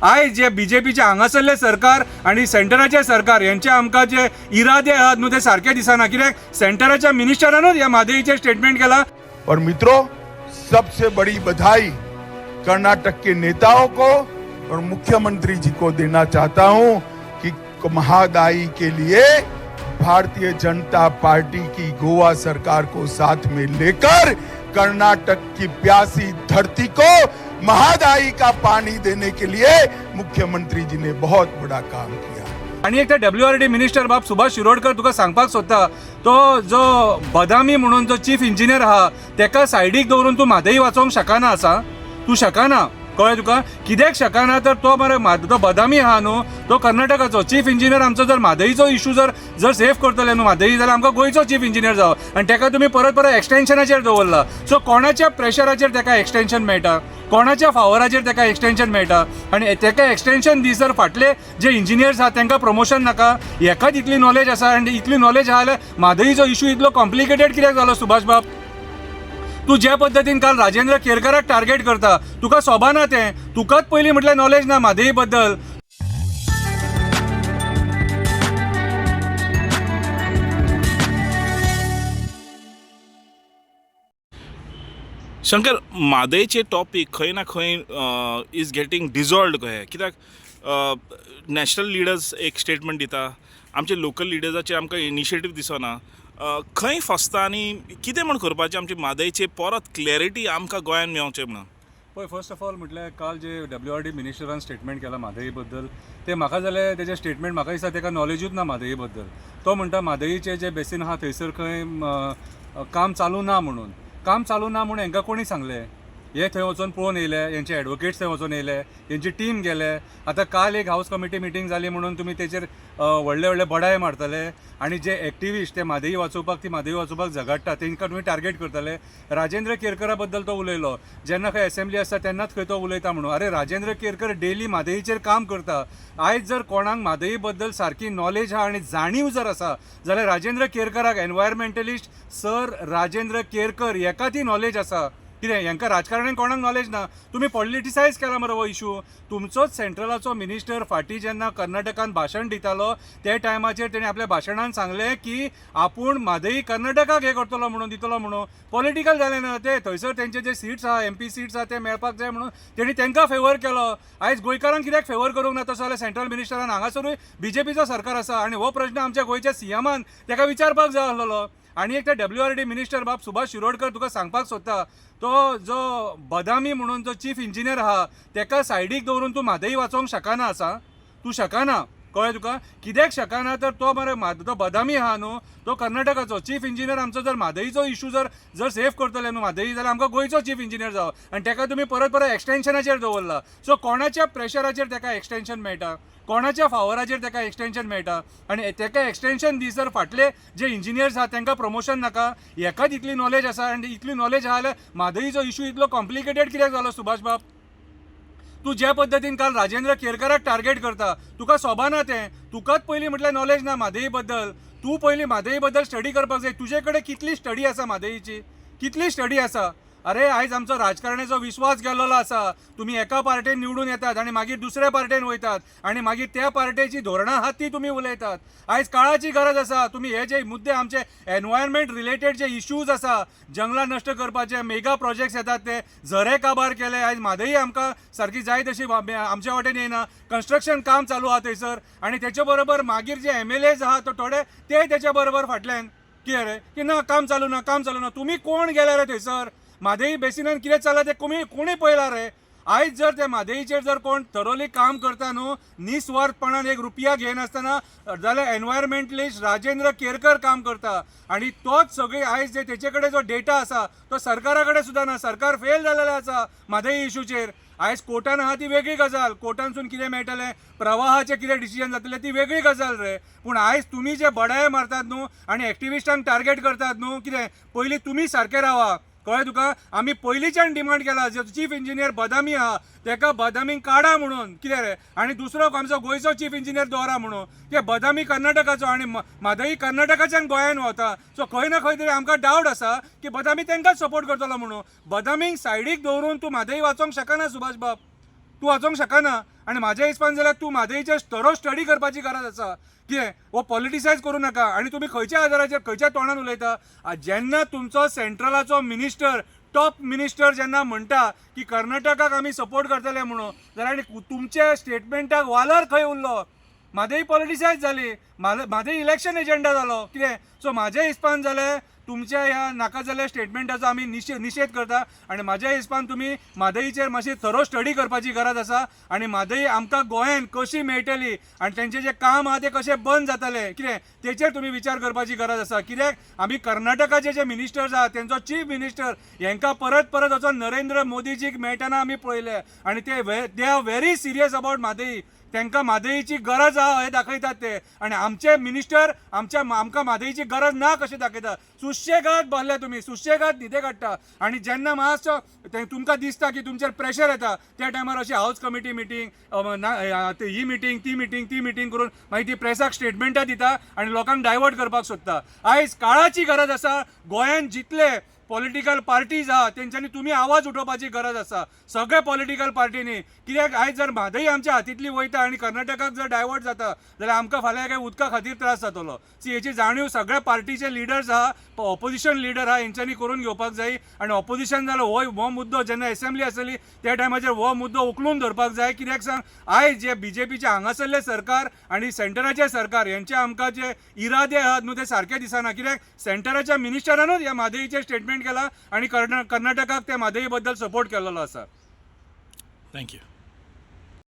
आयज जे बीजेपीचे हांगासरले सरकार आणि सेंटराचे सरकार यांचे आमकां जे इरादे आहात न्हू ते सारखे दिसना, कित्याक सेंटराच्या मिनिस्टरानूच ह्या म्हादईचे स्टेटमेंट केला। और मित्रों, सबसे बड़ी बधाई कर्नाटक के नेताओं को और मुख्यमंत्री जी को देना चाहता हूं कि महादाई के लिए भारतीय जनता पार्टी की गोवा सरकार को साथ में लेकर कर्नाटक की प्यासी धरती को महादाई का पानी देने के लिए मुख्यमंत्री जी ने बहुत बड़ा काम किया। आणि एक WRD मिनिस्टर बाब सुभाष शिरोडकर तुका सांगपाक सोदता, तो जो बदामी म्हणून जो चीफ इंजिनियर आहा तेका सायडीक दवरून तूं म्हादई वाचोवंक शकना आसा? तूं शकना, कळ्ळें तुका? कित्याक शकना तर तो मरे तो बदामी आहा न्हू, तो कर्नाटकाचो चीफ इंजिनियर आमचो जर म्हादईचो इशू जर सेफ करतले न्हू म्हादई, जाल्यार आमकां गोंयचो चीफ इंजिनियर जावो, आनी तेका तुमी परत एक्सटेन्शनाचेर दवरला। सो कोणाच्या प्रेशराचेर तेका एक्सटेन्शन मेळटा, कोणाच्या फावराचेर तेका एक्सटेन्शन मेळटा, आनी तेका एक्सटेन्शन दी जर फाटले जे इंजिनियर्स आहा तांकां प्रमोशन नाका, हेकाच इतली नॉलेज आसा, आनी इतली नॉलेज आहा जाल्यार म्हादईचो इशू इतलो कॉम्प्लिकेटेड कित्याक जालो सुभाष बाब? तू ज्या पद्धतीन काल राजेंद्र केरकराक टार्गेट करता, तुका सोबाना तें, तुकाच पयलीं म्हटल्यार नॉलेज ना म्हादई बद्दल। शंकर, म्हादईचे टॉपीक खंय ना खंय इज गेटिंग डिजॉल्वड कहें, कित्याक नॅशनल लिडर्स एक स्टेटमेंट दिता, आमचे लोकल लिडर्साचे आमकां इनिशिएटीव दिसना, खंय फसता आनी कितें म्हण करपाचें आमचे म्हादईचे परत क्लॅरिटी आमकां गोंयान मेळचें म्हणून? पळय, फर्स्ट ऑफ ऑल म्हटल्यार काल जे WRD मिनिस्टरान स्टेटमेंट केला म्हादई बद्दल, ते म्हाका जाल्यार तेजें स्टेटमेंट म्हाका दिसता तेका नॉलेजूच ना म्हादई बद्दल। तो म्हणटा म्हादईचे जे बेसीन आहा थंयसर खंय काम चालू ना म्हणून। काम चालू ना म्हणून हांकां कोणी सांगलें? हे थंय वचून पळोवन येयले, हेंचे एडवोकेट्स थंय वचून येयले, हेंची टीम गेले। आतां काल एक हाऊस कमिटी मिटींग जाली म्हणून तुमी तेचेर व्हडले व्हडले बडाय मारतले, आनी जे एक्टिविस्ट ते म्हादई वाचोवपाक झगडटा तांकां तुमी टार्गेट करतले। राजेंद्र केरकरा बद्दल तो उलयलो, जेन्ना खंय असेंब्ली आसता तेन्नाच खंय तो उलयता म्हणून। अरे, राजेंद्र केरकर डेली म्हादईचेर काम करता। आयज जर कोणाक म्हादई बद्दल सारकी नॉलेज आहा आनी जाणीव जर आसा जाल्यार राजेंद्र केरकराक, एनवायरमेंटलिस्ट सर राजेंद्र केरकर, हेका ती नॉलेज आसा। कितें हांकां राजकारण्यान कोणाक नॉलेज ना? तुमी पॉलिटिसायज केला मरे हो इशू। तुमचोच सेंट्रलाचो मिनिस्टर फाटीं जेन्ना कर्नाटकान भाशण दितालो ते टायमाचेर तेणें आपल्या भाशणान सांगलें की आपूण म्हादई कर्नाटकाक हे करतलो म्हणून, दितलो म्हणून। पॉलिटिकल जालें ना ते, थंयसर तेंचे जे सीट्स आहा, MP सीट्स आहा ते मेळपाक जाय म्हणून तेणी तांकां फेवर केलो। आयज गोंयकारांक कित्याक फेवर करूंक ना? तसो जाल्यार सेंट्रल मिनिस्टरान हांगासरूय BJPचो सरकार आसा, आनी हो प्रश्न आमच्या गोंयच्या CMान तेका विचारपाक जाय आसलेलो। आनी एक WRD मिनिस्टर बाब सुभाष शिरोडकर तुका सांगपाक सोदता, तो जो बदामी म्हणून जो चीफ इंजिनियर आहा तेका सायडीक दवरून तूं म्हादई वाचोवंक शकना आसा? तूं शकना, कळ्ळें तुका? कित्याक शकना तर तो तो बदामी आहा न्हू, तो कर्नाटकाचो चीफ इंजिनियर आमचो जर म्हादईचो इशू जर सेफ करतले न्हू म्हादई, जाल्यार आमकां गोंयचो चीफ इंजिनियर जावो, आनी तेका तुमी परत एक्सटेन्शनाचेर दवरला। सो कोणाच्या प्रेशराचेर तेका एक्सटेन्शन मेळटा, कोणाच्या फावराचेर तेका एक्सटेन्शन मेळटा, आनी तेका एक्सटेन्शन दी जर फाटले जे इंजिनियर्स आहा तांकां प्रमोशन नाका, हेकाच इतली नॉलेज आसा, आनी इतली नॉलेज आहा जाल्यार म्हादईचो इशू इतलो कॉम्प्लिकेटेड कित्याक जालो सुभाष बाब? तू ज्या पद्धतीन काल राजेंद्र केरकराक टार्गेट करता, तुका सोबाना तें, तुकाच पयलीं म्हटल्यार नॉलेज ना म्हादई बद्दल। तूं पयलीं म्हादई बद्दल स्टडी करपाक जाय। तुजे कडेन कितली स्टडी आसा म्हादईची? कितली स्टडी आसा? अरे, आयज आमचो राजकारण्याचो विश्वास गेल्लो आसा। तुमी एका पार्टेन निवडून येतात आनी मागीर दुसऱ्या पार्टेन वयतात, आनी मागीर त्या पार्टेची धोरणां आहात ती तुमी उलयतात। आयज काळाची गरज आसा। तुमी हे जे मुद्दे आमचे एनवायरमेंट रिलेटेड जे इश्यूज आसा, जंगलां नश्ट करपाचे मेगा प्रोजेक्ट्स येतात ते झरे काबार केले, आयज म्हादई आमकां सारकी जाय तशी आमच्या वाटेन येना। कन्स्ट्रक्शन काम चालू आहा थंयसर, आनी तेच्या बरोबर मागीर जे MLAs आहा तो थोडे ते तेच्या बरोबर फाटल्यान कितें रे की ना काम चालू ना। तुमी कोण गेले रे थंयसर? म्हादई बेसिनान कितें चल्लां ते कोणी पळयलां रे? आयज जर ते म्हादईचेर जर कोण थरोली काम करता न्हू, निस्वार्थपणान एक रुपया घेनासतना, जाल्यार एनवायरमेंटलिस्ट राजेंद्र केरकर काम करता, आनी तोच सगळी आयज जे तेचे कडेन जो डेटा आसा तो सरकारा कडेन सुद्दां ना। सरकार फेल जालेलें आसा म्हादई इशूचेर। आयज कोर्टान आहा ती वेगळी गजाल, कोर्टानसून कितें मेळटलें, प्रवाहाचें कितें डिसिजन जातलें ती वेगळी गजाल रे। पूण आयज तुमी जे बडाय मारतात न्हू आनी एक्टिविस्टांक टार्गेट करतात न्हू, कितें पयलीं तुमी सारके रावा, कळ्ळें तुका? आमी पयलींच्यान डिमांड केला जो चीफ इंजिनियर बदामी आहा तेका बदामीक काडा म्हणून, कितें रे, आनी दुसरो आमचो गोंयचो चीफ इंजिनियर दवरा म्हणून। कित्याक बदामी कर्नाटकाचो आनी म्हादई कर्नाटकाच्यान गोंयान वता। सो खंय ना खंय तरी आमकां डावट आसा की बदामी तांकांच सपोर्ट करतलो म्हणून। बदामीक सायडीक दवरून तूं म्हादई वाचोवंक शकना सुभाष बाब। तूं वचोंक शकना आनी म्हाज्या हिसपान जाल्यार तूं म्हादईचेर थरो स्टडी करपाची गरज आसा कितें वो पॉलिटिसायज करूं नाका आनी तुमी खंयच्या आदाराचेर खंयच्या तोंडान उलयता जेन्ना तुमचो सेंट्रलाचो मिनिस्टर टॉप मिनिस्टर जेन्ना म्हणटा की कर्नाटकाक आमी सपोर्ट करतले म्हणून जाल्यार आनी तुमच्या स्टेटमेंटाक वालर खंय उरलो म्हादई पॉलिटिसायज जाली म्हादई इलेक्शन एजेंडा जालो कितें सो म्हाज्या हिसपान जाल्यार तुमच्या ह्या नाका जाल्ल्या स्टेटमेंटाचो आमी निशेध करता आनी म्हाज्या हिसपान तुमी म्हादईचेर मातशी थरो स्टडी करपाची गरज आसा आनी म्हादई आमकां गोंयान कशी मेळटली आनी तेंचें जें काम आहा तें कशें बंद जातलें कितें तेचेर तुमी विचार करपाची गरज आसा कित्याक आमी कर्नाटकाचे जे मिनिस्टर्स आहा तेंचो चीफ मिनिस्टर हेंकां परत परत वचोन नरेंद्र मोदीजीक मेळटना आमी पळयले आनी they are very serious about Mhadei तांकां म्हादईची गरज आहा हें दाखयतात ते आनी आमचे मिनिस्टर आमकां म्हादईची गरज ना कशें दाखयता सुशेगाद बसले तुमी सुशेगाद न्हिदे काडटा आनी जेन्ना मातसो तुमकां दिसता की तुमचेर प्रेशर येता त्या टायमार अशी हाऊस कमिटी मिटींग ही मिटींग ती मिटींग करून मागीर ती प्रेसाक स्टेटमेंटां दिता आनी लोकांक डायवर्ट करपाक सोदता आयज काळाची गरज आसा गोंयान जितले पॉलिटिकल पार्टीज आहा तेंच्यांनी तुमी आवाज उठोवपाची गरज आसा सगळे पॉलिटिकल पार्टीनी कित्याक आयज जर म्हादई आमच्या हातींतली वयता आनी कर्नाटकाक जर डायवर्ट जाता जाल्यार आमकां फाल्यां काही उदका खातीर त्रास जातलो हेची जाणीव सगळ्या पार्टीचे लिडर्स आहा ऑपोजिशन लिडर आहा हेंच्यांनी करून घेवपाक जाय आनी ऑपोजिशन जालो हो मुद्दो जेन्ना असेंब्ली आसली त्या टायमाचेर हो मुद्दो उखलून धरपाक जाय कित्याक सांग आयज जे बीजेपीचे हांगासरले सरकार आनी सेंटराचे सरकार हेंचे आमकां जे इरादे आहात न्हू ते सारके दिसना कित्याक सेंटराच्या मिनिस्टरानूच ह्या म्हादईचेर स्टेटमेंट केला आणि कर्नाटकाक त्या म्हादई बद्दल सपोर्ट केलेलो आसा. थँक्यू.